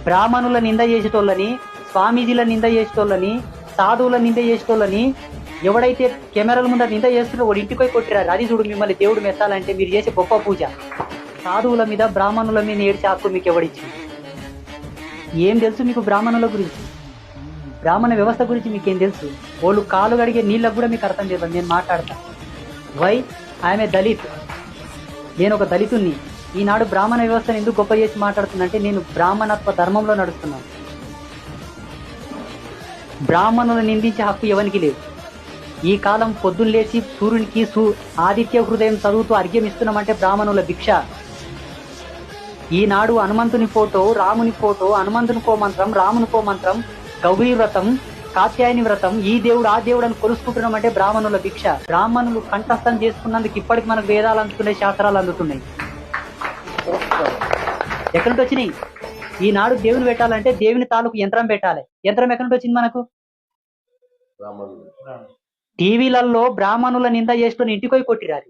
బ్రాహ్మణుల నింద చేసేటోళ్ళని, స్వామీజీల నింద చేసేటోళ్ళని, సాధువుల నింద చేసేటోళ్ళని ఎవడైతే కెమెరాల ముందర నింద చేస్తున్నారో వాడు ఇంటికి పోయి కొట్టిరారు. అది చూడు మిమ్మల్ని దేవుడు మెచ్చాలంటే మీరు చేసే గొప్ప పూజ. సాధువుల మీద బ్రాహ్మణుల మీద ఏడ్చే హక్కు మీకు ఎవడిచ్చింది? ఏం తెలుసు మీకు బ్రాహ్మణుల గురించి? బ్రాహ్మణ వ్యవస్థ గురించి మీకేం తెలుసు? వాళ్ళు కాలు కడిగే నీళ్ళకు కూడా మీకు అర్థం లేదు. నేను మాట్లాడతా. Why I'm a Dalit. నేను ఒక దళితుణ్ణి. ఈనాడు బ్రాహ్మణ వ్యవస్థను ఎందుకు గొప్ప చేసి మాట్లాడుతున్నంటే నేను బ్రాహ్మణత్వ ధర్మంలో నడుస్తున్నాను. బ్రాహ్మణులను నిందించే హక్కు ఎవరికి లేదు. ఈ కాలం పొద్దున్న లేచి సూర్యునికి ఆదిత్య హృదయం చదువుతూ అర్ఘ్యం ఇస్తున్నామంటే బ్రాహ్మణుల భిక్ష. ఈనాడు హనుమంతుని ఫోటో, రాముని ఫోటో, హనుమంతునికో మంత్రం, రామునికో మంత్రం, గౌరీ వ్రతం, కాత్యాయని వ్రతం, ఈ దేవుడు ఆ దేవుడు అని కొలుసుకుంటున్నామంటే బ్రాహ్మణుల భిక్ష. బ్రాహ్మణులు కంఠస్థం చేసుకున్నందుకు ఇప్పటికి మనకు వేదాలు అందుతున్నాయి, శాస్త్రాలు అందుతున్నాయి. ఎక్కడి నుంచి వచ్చినాయి? ఈనాడు దేవుని పెట్టాలంటే దేవుని తాలూకు యంత్రం పెట్టాలి. యంత్రం ఎక్కడి నుంచి వచ్చింది మనకు? టీవీలలో బ్రాహ్మణుల నింద చేసుకుని ఇంటికి పోయి కొట్టిరారు.